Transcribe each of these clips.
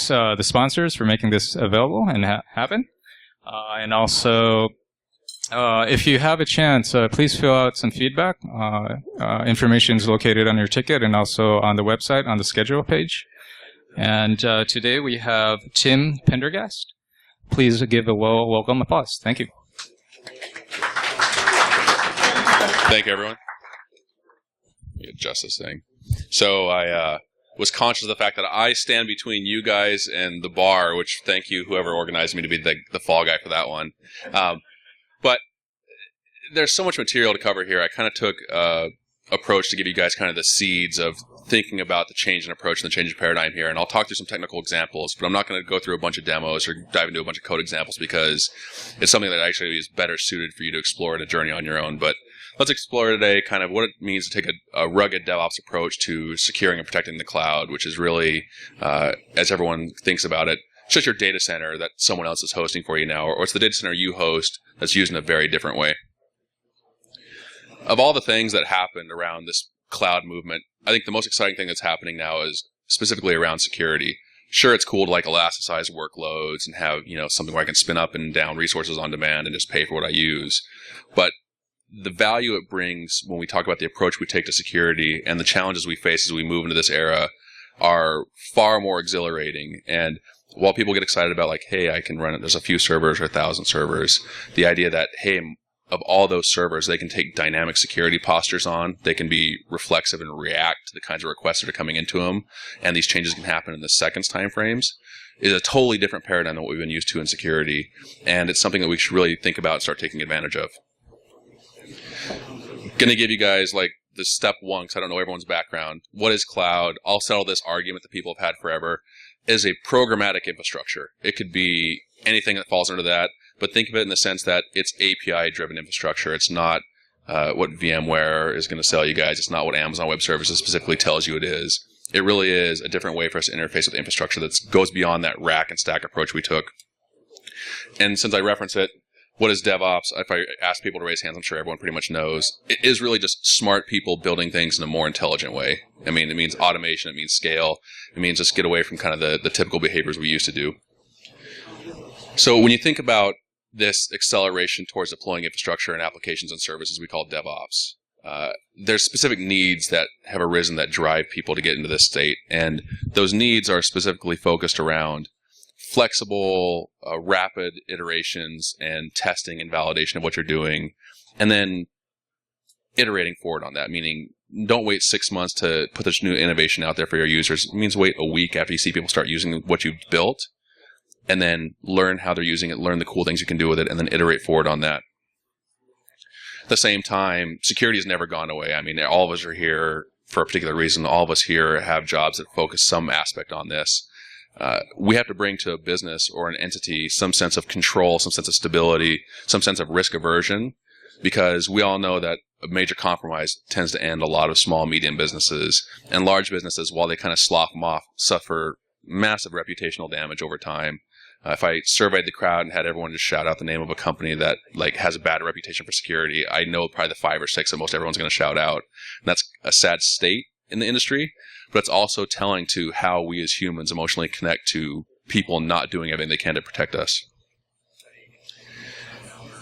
thanks the sponsors for making this available and happen. And also, if you have a chance, please fill out some feedback. Information is located on your ticket and also on the website on the schedule page. And today we have Tim Prendergast. Please give a welcome applause. Thank you. Thank you, everyone. Let me adjust this thing. So I was conscious of the fact that I stand between you guys and the bar, which thank you, whoever organized me to be the fall guy for that one. But there's so much material to cover here. I kind of took approach to give you guys kind of the seeds of thinking about the change in approach and the change in paradigm here. And I'll talk through some technical examples, but I'm not going to go through a bunch of demos or dive into a bunch of code examples because it's something that actually is better suited for you to explore in a journey on your own. But let's explore today kind of what it means to take a rugged DevOps approach to securing and protecting the cloud, which is really, as everyone thinks about it, it's just your data center that someone else is hosting for you now, or it's the data center you host that's used in a very different way. Of all the things that happened around this cloud movement, I think the most exciting thing that's happening now is specifically around security. Sure, it's cool to like elasticize workloads and have, something where I can spin up and down resources on demand and just pay for what I use. But the value it brings when we talk about the approach we take to security and the challenges we face as we move into this era are far more exhilarating. And while people get excited about like, hey, I can run it, there's a few servers or 1,000 servers, the idea that, hey, of all those servers, they can take dynamic security postures on. They can be reflexive and react to the kinds of requests that are coming into them. And these changes can happen in the seconds time frames. Is a totally different paradigm than what we've been used to in security. And it's something that we should really think about and start taking advantage of. Going to give you guys like the step one, because I don't know everyone's background. What is cloud? I'll settle this argument that people have had forever. Is a programmatic infrastructure. It could be anything that falls under that. But think of it in the sense that it's API-driven infrastructure. It's not what VMware is going to sell you guys. It's not what Amazon Web Services specifically tells you it is. It really is a different way for us to interface with infrastructure that goes beyond that rack and stack approach we took. And since I reference it, what is DevOps? If I ask people to raise hands, I'm sure everyone pretty much knows. It is really just smart people building things in a more intelligent way. I mean, it means automation. It means scale. It means just get away from kind of the typical behaviors we used to do. So when you think about this acceleration towards deploying infrastructure and applications and services we call DevOps, there's specific needs that have arisen that drive people to get into this state. And those needs are specifically focused around flexible, rapid iterations and testing and validation of what you're doing, and then iterating forward on that, meaning don't wait 6 months to put this new innovation out there for your users. It means wait a week after you see people start using what you've built, and then learn how they're using it, learn the cool things you can do with it, and then iterate forward on that. At the same time, security has never gone away. I mean, all of us are here for a particular reason. All of us here have jobs that focus some aspect on this. We have to bring to a business or an entity some sense of control, some sense of stability, some sense of risk aversion, because we all know that a major compromise tends to end a lot of small, medium businesses. And large businesses, while they kind of slough them off, suffer massive reputational damage over time. If I surveyed the crowd and had everyone just shout out the name of a company that like has a bad reputation for security, I know probably the 5 or 6 that most everyone's going to shout out. And that's a sad state in the industry, but it's also telling to how we as humans emotionally connect to people not doing everything they can to protect us.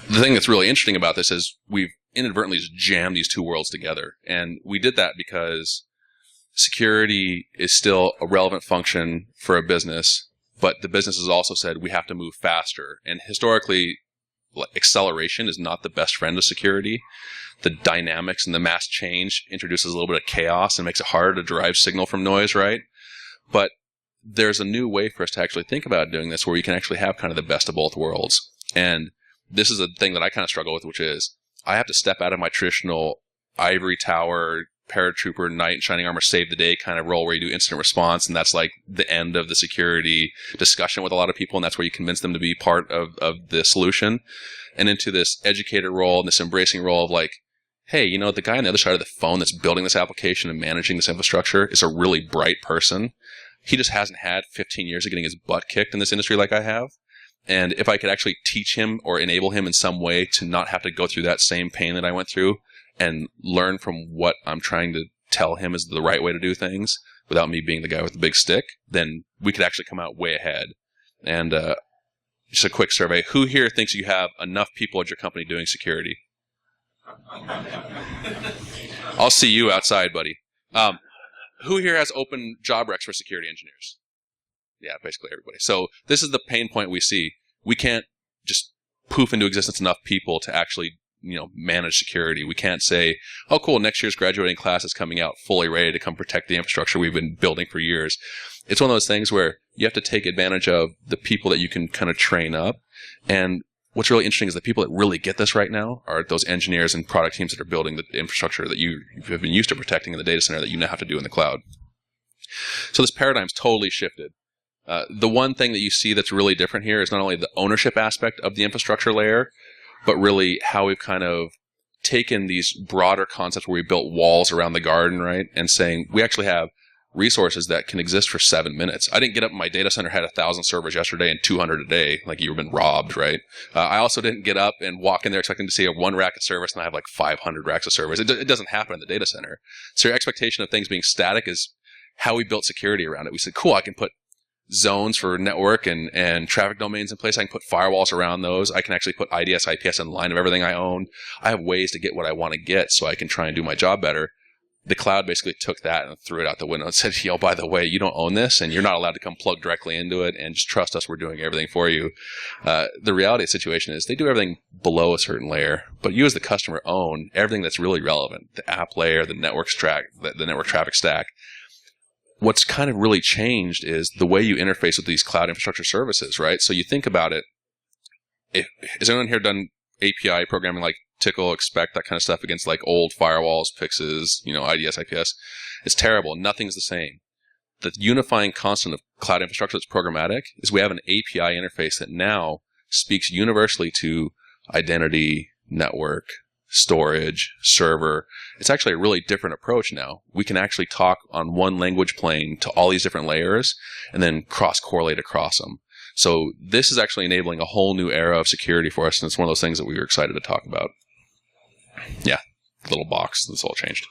The thing that's really interesting about this is we've inadvertently just jammed these two worlds together. And we did that because security is still a relevant function for a business, but the business has also said we have to move faster. And historically, acceleration is not the best friend of security. The dynamics and the mass change introduces a little bit of chaos and makes it harder to derive signal from noise, right? But there's a new way for us to actually think about doing this where you can actually have kind of the best of both worlds. And this is a thing that I kind of struggle with, which is I have to step out of my traditional ivory tower, paratrooper, knight in shining armor, save the day kind of role where you do incident response, and that's like the end of the security discussion with a lot of people, and that's where you convince them to be part of the solution, and into this educator role and this embracing role of like, hey, you know, the guy on the other side of the phone that's building this application and managing this infrastructure is a really bright person. He just hasn't had 15 years of getting his butt kicked in this industry like I have. And if I could actually teach him or enable him in some way to not have to go through that same pain that I went through and learn from what I'm trying to tell him is the right way to do things, without me being the guy with the big stick, then we could actually come out way ahead. And just a quick survey. Who here thinks you have enough people at your company doing security? I'll see you outside, buddy. Who here has open job recs for security engineers? Yeah, basically everybody. So this is the pain point we see. We can't just poof into existence enough people to actually, manage security. We can't say, oh, cool, next year's graduating class is coming out fully ready to come protect the infrastructure we've been building for years. It's one of those things where you have to take advantage of the people that you can kind of train up. And what's really interesting is the people that really get this right now are those engineers and product teams that are building the infrastructure that you have been used to protecting in the data center that you now have to do in the cloud. So this paradigm's totally shifted. The one thing that you see that's really different here is not only the ownership aspect of the infrastructure layer, but really how we've kind of taken these broader concepts where we built walls around the garden, right? And saying we actually have resources that can exist for 7 minutes. I didn't get up in my data center, had 1,000 servers yesterday and 200 a day, like you've been robbed, right? I also didn't get up and walk in there expecting to see a 1 rack of service and I have like 500 racks of service. It doesn't happen in the data center. So your expectation of things being static is how we built security around it. We said, cool, I can put zones for network and traffic domains in place. I can put firewalls around those. I can actually put IDS, IPS in line of everything I own. I have ways to get what I want to get so I can try and do my job better. The cloud basically took that and threw it out the window and said, by the way, you don't own this and you're not allowed to come plug directly into it and just trust us. We're doing everything for you. The reality of the situation is they do everything below a certain layer, but you as the customer own everything that's really relevant. The app layer, the network traffic stack. What's kind of really changed is the way you interface with these cloud infrastructure services, right? So you think about it. Has anyone here done API programming like Tickle, Expect, that kind of stuff against like old firewalls, Pixes, IDS, IPS? It's terrible. Nothing's the same. The unifying constant of cloud infrastructure that's programmatic is we have an API interface that now speaks universally to identity, network, storage, server. It's actually a really different approach now. We can actually talk on one language plane to all these different layers and then cross-correlate across them. So this is actually enabling a whole new era of security for us, and it's one of those things that we were excited to talk about. Yeah, little box. This all changed.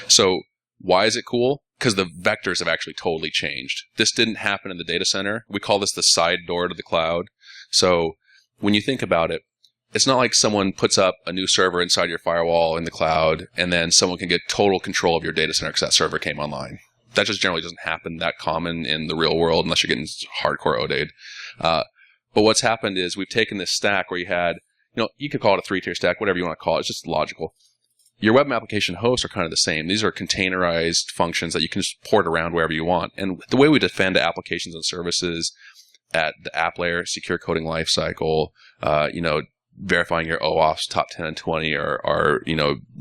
So why is it cool? Because the vectors have actually totally changed. This didn't happen in the data center. We call this the side door to the cloud. So when you think about it, it's not like someone puts up a new server inside your firewall in the cloud and then someone can get total control of your data center because that server came online. That just generally doesn't happen that common in the real world unless you're getting hardcore ODA'd. But what's happened is we've taken this stack where you had, you could call it a 3-tier stack, whatever you want to call it. It's just logical. Your web application hosts are kind of the same. These are containerized functions that you can just port around wherever you want. And the way we defend applications and services at the app layer, secure coding lifecycle, verifying your OAuths top 10 and 20 are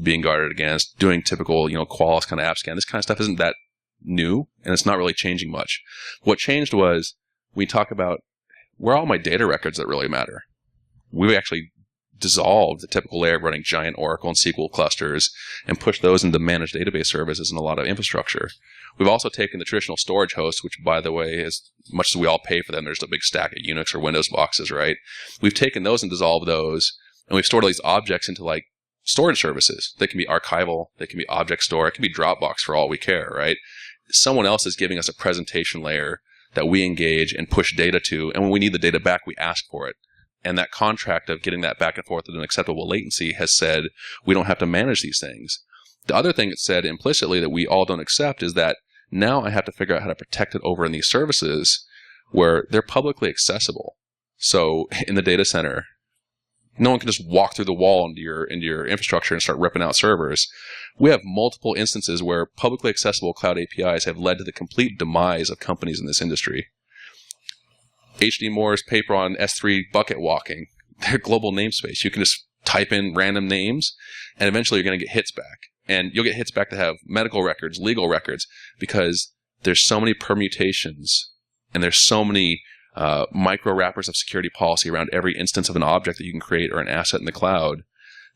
being guarded against, doing typical, Qualys kind of app scan. This kind of stuff isn't that new, and it's not really changing much. What changed was we talk about where are all my data records that really matter. We actually dissolved the typical layer of running giant Oracle and SQL clusters and pushed those into managed database services and a lot of infrastructure. We've also taken the traditional storage hosts, which, by the way, as much as we all pay for them, there's a big stack of Unix or Windows boxes, right? We've taken those and dissolved those, and we've stored all these objects into like storage services. They can be archival, they can be object store, it can be Dropbox for all we care, right? Someone else is giving us a presentation layer that we engage and push data to, and when we need the data back, we ask for it. And that contract of getting that back and forth at an acceptable latency has said we don't have to manage these things. The other thing it said implicitly that we all don't accept is that now I have to figure out how to protect it over in these services where they're publicly accessible. So in the data center, no one can just walk through the wall into your infrastructure and start ripping out servers. We have multiple instances where publicly accessible cloud APIs have led to the complete demise of companies in this industry. H.D. Moore's paper on S3 bucket walking, their global namespace. You can just type in random names, and eventually you're going to get hits back. And you'll get hits back that have medical records, legal records, because there's so many permutations, and there's so many micro wrappers of security policy around every instance of an object that you can create or an asset in the cloud,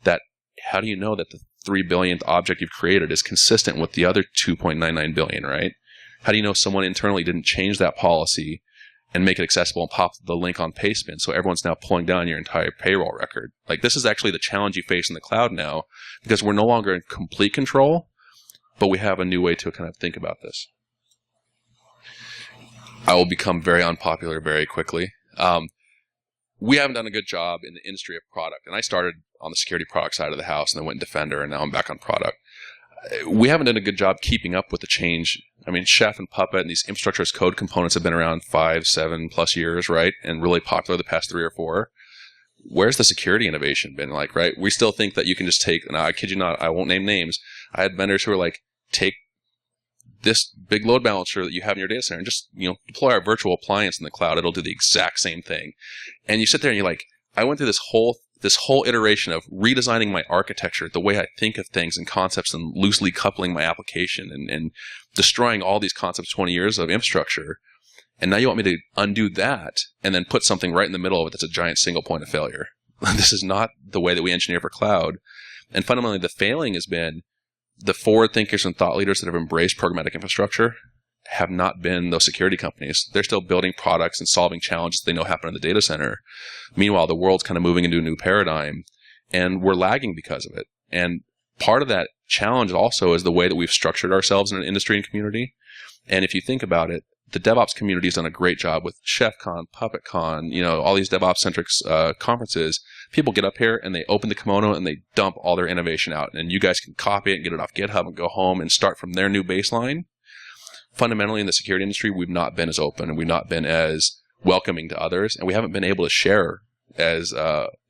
that how do you know that the 3 billionth object you've created is consistent with the other 2.99 billion, right? How do you know someone internally didn't change that policy and make it accessible and pop the link on Pastebin so everyone's now pulling down your entire payroll record? Like, this is actually the challenge you face in the cloud now, because we're no longer in complete control, but we have a new way to kind of think about this. I will become very unpopular very quickly. We haven't done a good job in the industry of product. And I started on the security product side of the house and then went Defender, and now I'm back on product. We haven't done a good job keeping up with the change. I mean, Chef and Puppet and these infrastructure as code components have been around 5, 7+ years, right? And really popular the past 3 or 4. Where's the security innovation been like, right? We still think that you can just take, and I kid you not, I won't name names. I had vendors who were like, take this big load balancer that you have in your data center and just, deploy our virtual appliance in the cloud. It'll do the exact same thing. And you sit there and you're like, I went through this whole iteration of redesigning my architecture, the way I think of things and concepts, and loosely coupling my application and destroying all these concepts, 20 years of infrastructure. And now you want me to undo that and then put something right in the middle of it that's a giant single point of failure. This is not the way that we engineer for cloud. And fundamentally, the failing has been the forward thinkers and thought leaders that have embraced programmatic infrastructure have not been those security companies. They're still building products and solving challenges they know happen in the data center. Meanwhile, the world's kind of moving into a new paradigm, and we're lagging because of it. And part of that challenge also is the way that we've structured ourselves in an industry and community. And if you think about it, the DevOps community has done a great job with ChefCon, PuppetCon, all these DevOps-centric conferences. People get up here and they open the kimono and they dump all their innovation out. And you guys can copy it and get it off GitHub and go home and start from their new baseline. Fundamentally, in the security industry, we've not been as open and we've not been as welcoming to others, and we haven't been able to share as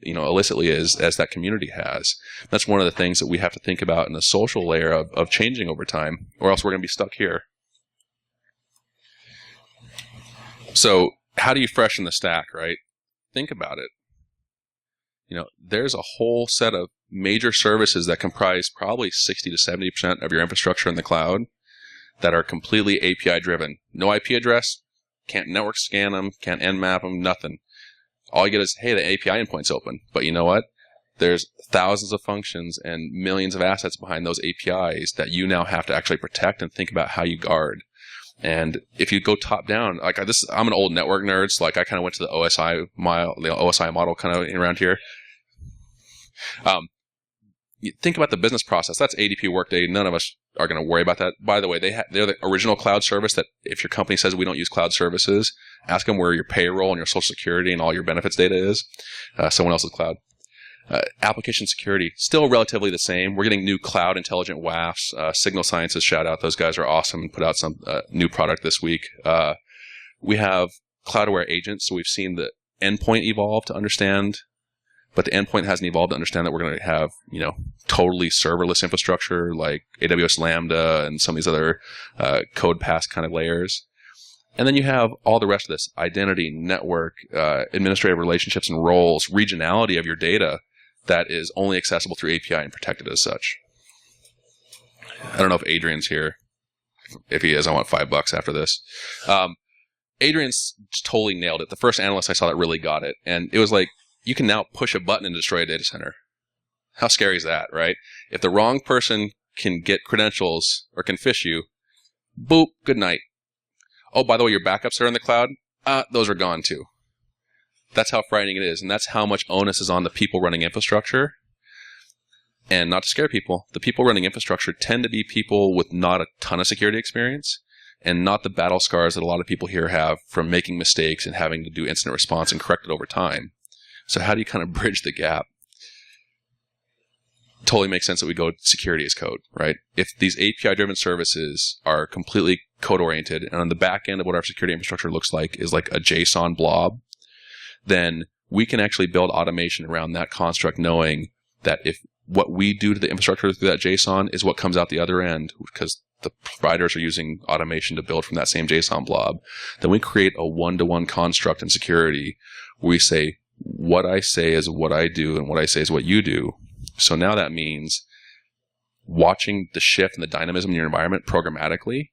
illicitly as that community has. That's one of the things that we have to think about in the social layer of changing over time, or else we're going to be stuck here. So how do you freshen the stack, right? Think about it. There's a whole set of major services that comprise probably 60 to 70% of your infrastructure in the cloud that are completely API driven. No IP address, can't network scan them, can't nmap them, nothing. All you get is, hey, the API endpoint's open. But you know what? There's thousands of functions and millions of assets behind those APIs that you now have to actually protect and think about how you guard. And if you go top down, I'm an old network nerd, so I kind of went to the OSI model kind of around here. You think about the business process. That's ADP Workday. None of us are going to worry about that. By the way, they're the original cloud service that if your company says we don't use cloud services, ask them where your payroll and your social security and all your benefits data is. Someone else's cloud. Application security, still relatively the same. We're getting new cloud intelligent WAFs. Signal Sciences, shout out. Those guys are awesome and put out some new product this week. We have cloud-aware agents, so we've seen the endpoint evolve to understand, but the endpoint hasn't evolved to understand that we're going to have, totally serverless infrastructure like AWS Lambda and some of these other code pass kind of layers. And then you have all the rest of this: identity, network, administrative relationships and roles, regionality of your data that is only accessible through API and protected as such. I don't know if Adrian's here. If he is, I want $5 after this. Adrian's just totally nailed it. The first analyst I saw that really got it. And it was like, you can now push a button and destroy a data center. How scary is that, right? If the wrong person can get credentials or can phish you, boop, good night. Oh, by the way, your backups are in the cloud? Those are gone too. That's how frightening it is. And that's how much onus is on the people running infrastructure. And not to scare people, the people running infrastructure tend to be people with not a ton of security experience and not the battle scars that a lot of people here have from making mistakes and having to do incident response and correct it over time. So how do you kind of bridge the gap? Totally makes sense that we go security as code, right? If these API-driven services are completely code-oriented, and on the back end of what our security infrastructure looks like is like a JSON blob, then we can actually build automation around that construct, knowing that if what we do to the infrastructure through that JSON is what comes out the other end, because the providers are using automation to build from that same JSON blob, then we create a one-to-one construct in security where we say, what I say is what I do, and what I say is what you do. So now that means watching the shift and the dynamism in your environment programmatically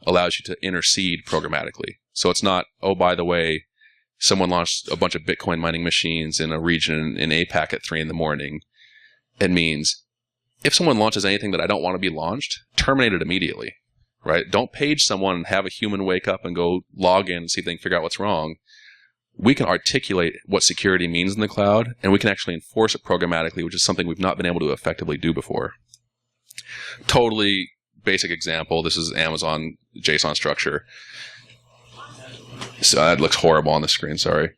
allows you to intercede programmatically. So it's not, oh, by the way, someone launched a bunch of Bitcoin mining machines in a region in APAC at 3 a.m. It means if someone launches anything that I don't want to be launched, terminate it immediately, right? Don't page someone and have a human wake up and go log in and see if they can figure out what's wrong. We can articulate what security means in the cloud, and we can actually enforce it programmatically, which is something we've not been able to effectively do before. Totally basic example. This is Amazon JSON structure. So that looks horrible on the screen. Sorry.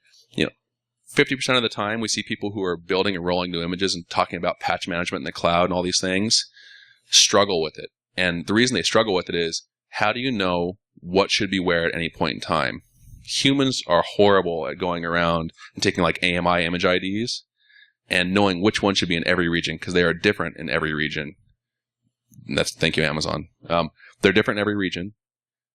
50% of the time we see people who are building and rolling new images and talking about patch management in the cloud and all these things struggle with it. And the reason they struggle with it is, how do you know what should be where at any point in time? Humans are horrible at going around and taking like AMI image IDs and knowing which one should be in every region, because they are different in every region. Thank you, Amazon. They're different in every region.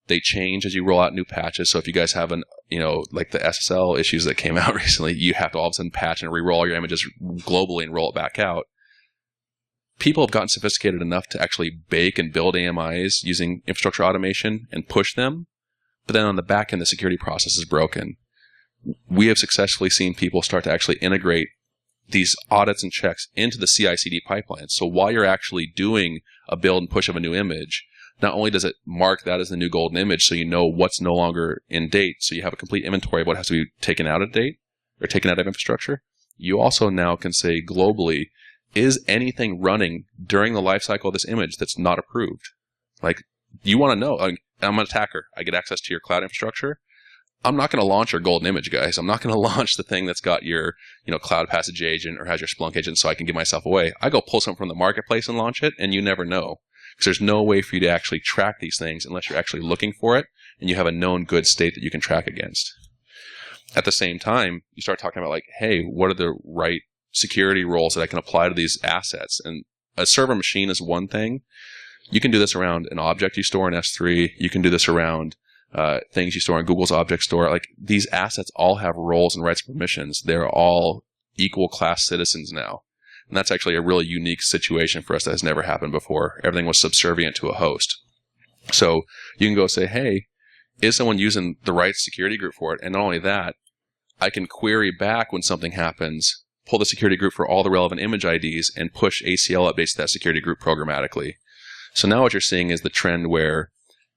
They change as you roll out new patches. So if you guys have like the SSL issues that came out recently, you have to all of a sudden patch and re-roll your images globally and roll it back out. People have gotten sophisticated enough to actually bake and build AMIs using infrastructure automation and push them. But then on the back end, the security process is broken. We have successfully seen people start to actually integrate these audits and checks into the CI/CD pipeline. So while you're actually doing a build and push of a new image, not only does it mark that as the new golden image, so you know what's no longer in date, so you have a complete inventory of what has to be taken out of date or taken out of infrastructure, you also now can say globally, is anything running during the lifecycle of this image that's not approved? Like, you want to know, I'm an attacker. I get access to your cloud infrastructure. I'm not going to launch your golden image, guys. I'm not going to launch the thing that's got your cloud passage agent or has your Splunk agent so I can give myself away. I go pull something from the marketplace and launch it, and you never know. Because there's no way for you to actually track these things unless you're actually looking for it and you have a known good state that you can track against. At the same time, you start talking about like, hey, what are the right security roles that I can apply to these assets? And a server machine is one thing. You can do this around an object you store in S3. You can do this around things you store in Google's object store. Like, these assets all have roles and rights and permissions. They're all equal class citizens now. And that's actually a really unique situation for us that has never happened before. Everything was subservient to a host. So you can go say, hey, is someone using the right security group for it? And not only that, I can query back when something happens, pull the security group for all the relevant image IDs, and push ACL updates to that security group programmatically. So now what you're seeing is the trend where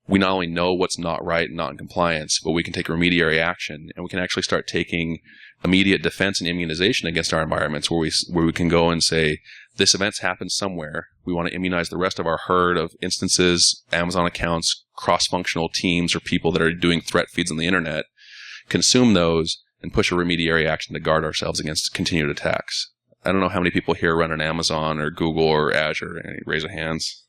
we not only know what's not right and not in compliance, but we can take remediary action, and we can actually start taking immediate defense and immunization against our environments, where we can go and say, this event's happened somewhere. We want to immunize the rest of our herd of instances, Amazon accounts, cross-functional teams, or people that are doing threat feeds on the internet, consume those, and push a remediary action to guard ourselves against continued attacks. I don't know how many people here run an Amazon or Google or Azure. Any raise of hands?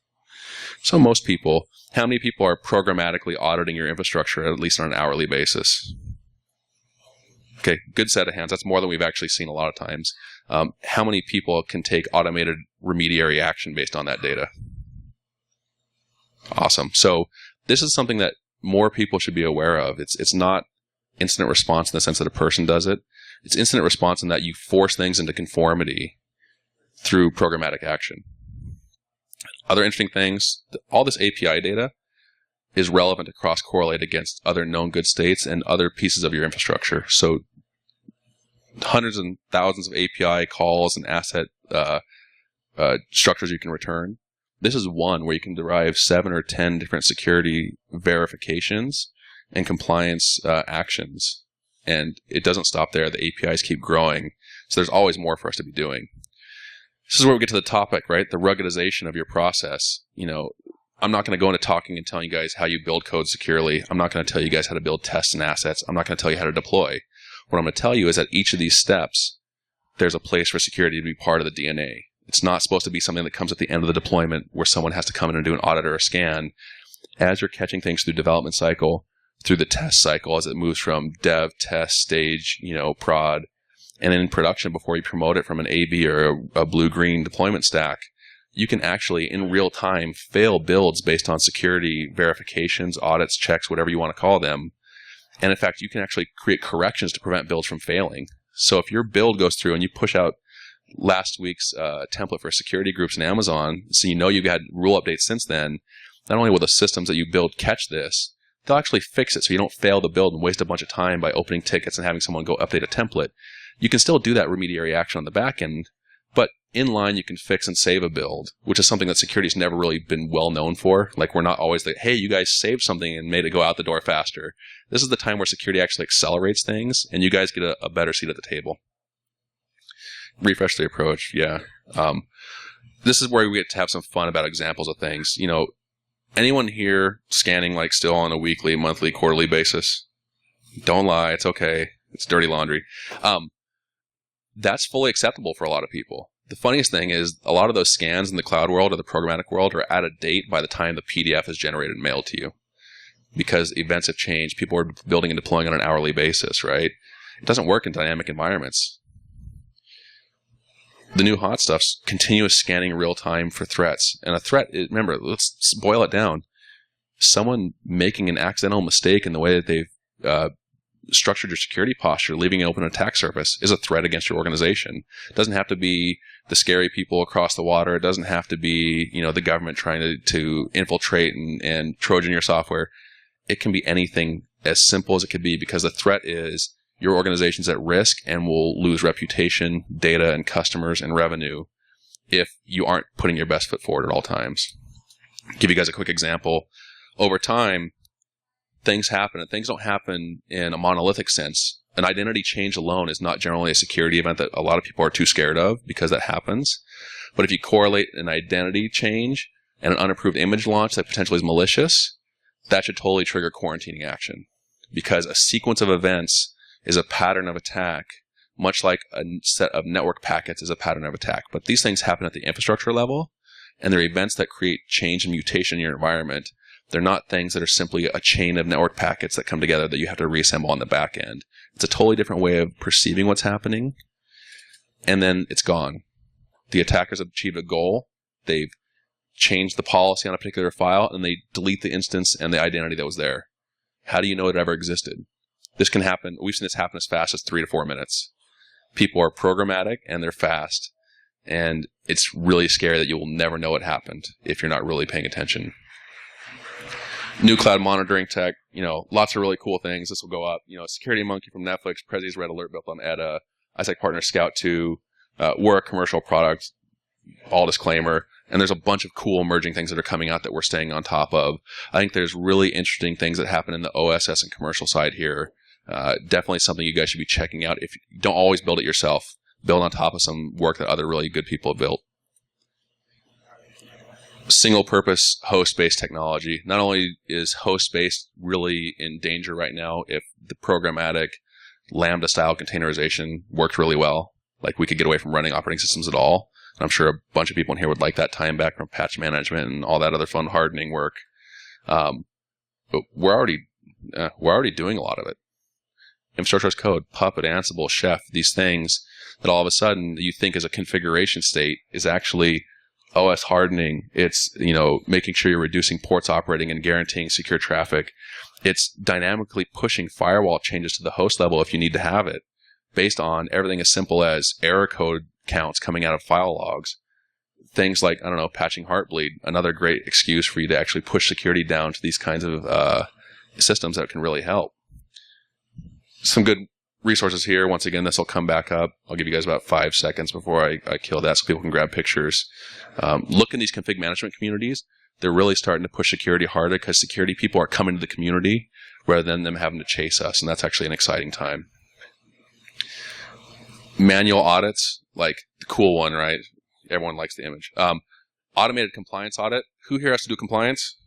So most people. How many people are programmatically auditing your infrastructure at least on an hourly basis? Okay, good set of hands. That's more than we've actually seen a lot of times. How many people can take automated remediary action based on that data? Awesome. So this is something that more people should be aware of. It's not incident response in the sense that a person does it. It's incident response in that you force things into conformity through programmatic action. Other interesting things, all this API data is relevant to cross-correlate against other known good states and other pieces of your infrastructure. So hundreds and thousands of API calls and asset structures you can return. This is one where you can derive 7 or 10 different security verifications and compliance actions. And it doesn't stop there. The APIs keep growing. So there's always more for us to be doing. This is where we get to the topic, right? The ruggedization of your process. I'm not going to go into talking and telling you guys how you build code securely. I'm not going to tell you guys how to build tests and assets. I'm not going to tell you how to deploy. What I'm going to tell you is that each of these steps, there's a place for security to be part of the DNA. It's not supposed to be something that comes at the end of the deployment where someone has to come in and do an audit or a scan. As you're catching things through development cycle, through the test cycle, as it moves from dev, test, stage, prod, and in production before you promote it from an A/B or a blue-green deployment stack, you can actually, in real time, fail builds based on security verifications, audits, checks, whatever you want to call them. And in fact, you can actually create corrections to prevent builds from failing. So if your build goes through and you push out last week's template for security groups in Amazon, so you know you've had rule updates since then, not only will the systems that you build catch this, they'll actually fix it so you don't fail the build and waste a bunch of time by opening tickets and having someone go update a template. You can still do that remediary action on the back end, but in line you can fix and save a build, which is something that security's never really been well known for. Like, we're not always like, hey, you guys saved something and made it go out the door faster. This is the time where security actually accelerates things, and you guys get a better seat at the table. Refresh the approach, yeah. This is where we get to have some fun about examples of things. Anyone here scanning like still on a weekly, monthly, quarterly basis? Don't lie. It's okay. It's dirty laundry. That's fully acceptable for a lot of people. The funniest thing is a lot of those scans in the cloud world or the programmatic world are out of date by the time the PDF is generated and mailed to you. Because events have changed. People are building and deploying on an hourly basis, right? It doesn't work in dynamic environments. The new hot stuff's continuous scanning real time for threats. And a threat, remember, let's boil it down. Someone making an accidental mistake in the way that they've structured your security posture, leaving an open attack surface, is a threat against your organization. It doesn't have to be the scary people across the water. It doesn't have to be, the government trying to infiltrate and Trojan your software. It can be anything as simple as it could be, because the threat is your organization's at risk and will lose reputation, data, and customers and revenue if you aren't putting your best foot forward at all times. I'll give you guys a quick example. Over time, things happen, and things don't happen in a monolithic sense. An identity change alone is not generally a security event that a lot of people are too scared of, because that happens. But if you correlate an identity change and an unapproved image launch that potentially is malicious, that should totally trigger quarantining action, because a sequence of events is a pattern of attack, much like a set of network packets is a pattern of attack. But these things happen at the infrastructure level, and they're events that create change and mutation in your environment. They're not things that are simply a chain of network packets that come together that you have to reassemble on the back end. It's a totally different way of perceiving what's happening, and then it's gone. The attackers have achieved a goal. They've changed the policy on a particular file, and they delete the instance and the identity that was there. How do you know it ever existed? This can happen. We've seen this happen as fast as 3 to 4 minutes. People are programmatic, and they're fast. And it's really scary that you will never know what happened if you're not really paying attention. New cloud monitoring tech, lots of really cool things. This will go up. Security Monkey from Netflix, Prezi's Red Alert built on EDA, ISAC Partner Scout 2. We're a commercial product, all disclaimer. And there's a bunch of cool emerging things that are coming out that we're staying on top of. I think there's really interesting things that happen in the OSS and commercial side here. Definitely something you guys should be checking out. If you don't always build it yourself, build on top of some work that other really good people have built. Single-purpose host-based technology. Not only is host-based really in danger right now if the programmatic Lambda-style containerization worked really well, like we could get away from running operating systems at all. I'm sure a bunch of people in here would like that time back from patch management and all that other fun hardening work. But we're already doing a lot of it. Infrastructure as code, Puppet, Ansible, Chef, these things that all of a sudden you think is a configuration state is actually OS hardening. It's, making sure you're reducing ports operating and guaranteeing secure traffic. It's dynamically pushing firewall changes to the host level if you need to have it, based on everything as simple as error code counts coming out of file logs. Things like, patching Heartbleed, another great excuse for you to actually push security down to these kinds of systems that can really help. Some good resources here. Once again, this will come back up. I'll give you guys about 5 seconds before I kill that so people can grab pictures. Look in these config management communities. They're really starting to push security harder because security people are coming to the community rather than them having to chase us, and that's actually an exciting time. Manual audits, like the cool one, right? Everyone likes the image. Automated compliance audit. Who here has to do compliance?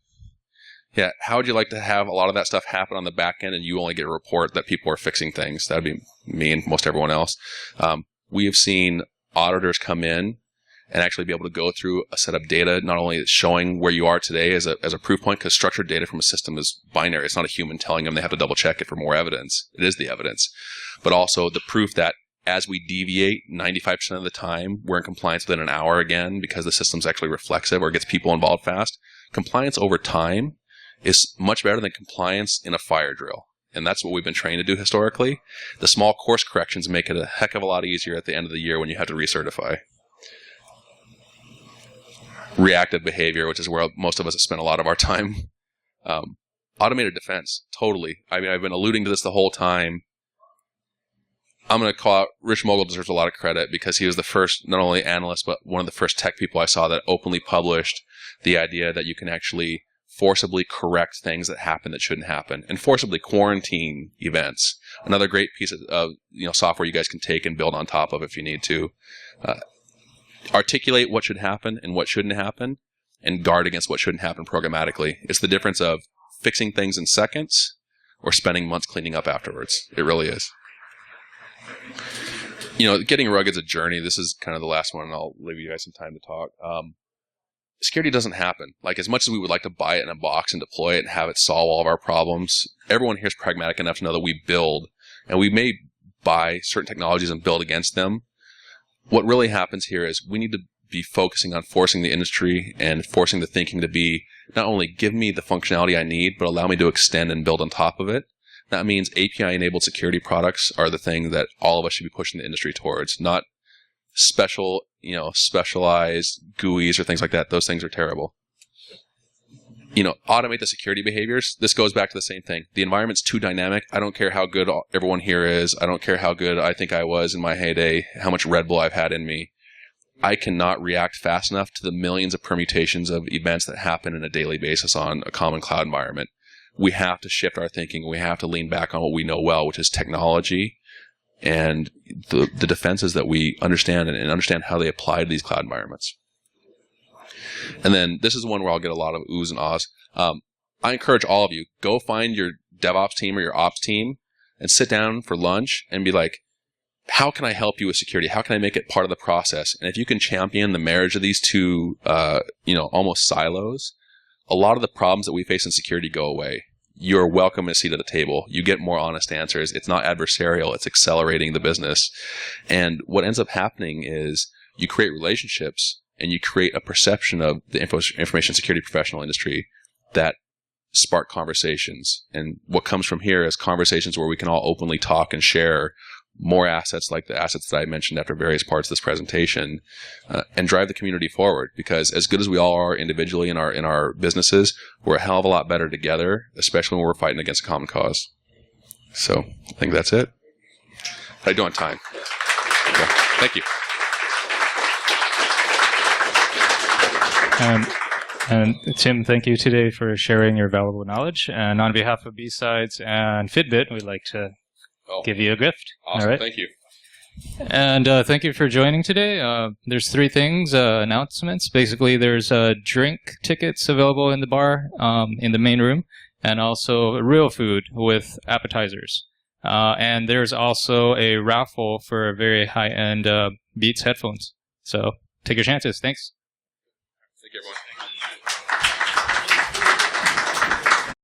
Yeah. How would you like to have a lot of that stuff happen on the back end and you only get a report that people are fixing things? That'd be me and most everyone else. We have seen auditors come in and actually be able to go through a set of data, not only showing where you are today as a proof point, because structured data from a system is binary. It's not a human telling them they have to double check it for more evidence. It is the evidence. But also the proof that as we deviate 95% of the time, we're in compliance within an hour again because the system's actually reflexive or gets people involved fast. Compliance over time is much better than compliance in a fire drill. And that's what we've been trained to do historically. The small course corrections make it a heck of a lot easier at the end of the year when you have to recertify. Reactive behavior, which is where most of us have spent a lot of our time. Automated defense, totally. I mean, I've been alluding to this the whole time. I'm going to call out Rich Mogul deserves a lot of credit because he was the first, not only analyst, but one of the first tech people I saw that openly published the idea that you can actually forcibly correct things that happen that shouldn't happen and forcibly quarantine events. Another great piece of software you guys can take and build on top of if you need to. Articulate what should happen and what shouldn't happen and guard against what shouldn't happen programmatically. It's the difference of fixing things in seconds or spending months cleaning up afterwards. It really is. Getting rugged is a journey. This is kind of the last one, and I'll leave you guys some time to talk. Security doesn't happen. Like, as much as we would like to buy it in a box and deploy it and have it solve all of our problems, everyone here is pragmatic enough to know that we build, and we may buy certain technologies and build against them. What really happens here is we need to be focusing on forcing the industry and forcing the thinking to be not only give me the functionality I need, but allow me to extend and build on top of it. That means API-enabled security products are the thing that all of us should be pushing the industry towards, not specialized GUIs or things like that. Those things are terrible. Automate the security behaviors. This goes back to the same thing. The environment's too dynamic. I don't care how good everyone here is. I don't care how good I think I was in my heyday, how much Red Bull I've had in me. I cannot react fast enough to the millions of permutations of events that happen on a daily basis on a common cloud environment. We have to shift our thinking. We have to lean back on what we know well, which is technology and the defenses that we understand and understand how they apply to these cloud environments. And then this is one where I'll get a lot of oohs and ahs. I encourage all of you, go find your DevOps team or your ops team and sit down for lunch and be like, how can I help you with security? How can I make it part of the process? And if you can champion the marriage of these two, almost silos, a lot of the problems that we face in security go away. You're welcome a seat at the table. You get more honest answers. It's not adversarial. It's accelerating the business. And what ends up happening is you create relationships and you create a perception of the information security professional industry that spark conversations. And what comes from here is conversations where we can all openly talk and share more assets like the assets that I mentioned after various parts of this presentation, and drive the community forward. Because as good as we all are individually in our businesses, we're a hell of a lot better together, especially when we're fighting against a common cause. So I think that's it. I do on time. Okay. Thank you. And Tim, thank you today for sharing your valuable knowledge. And on behalf of BSides and Fitbit, we'd like to give you a gift. Awesome. All right? Thank you. And thank you for joining today. There's three things, announcements. Basically, there's drink tickets available in the bar in the main room, and also real food with appetizers. And there's also a raffle for very high-end Beats headphones. So take your chances. Thanks. Thank you, everyone.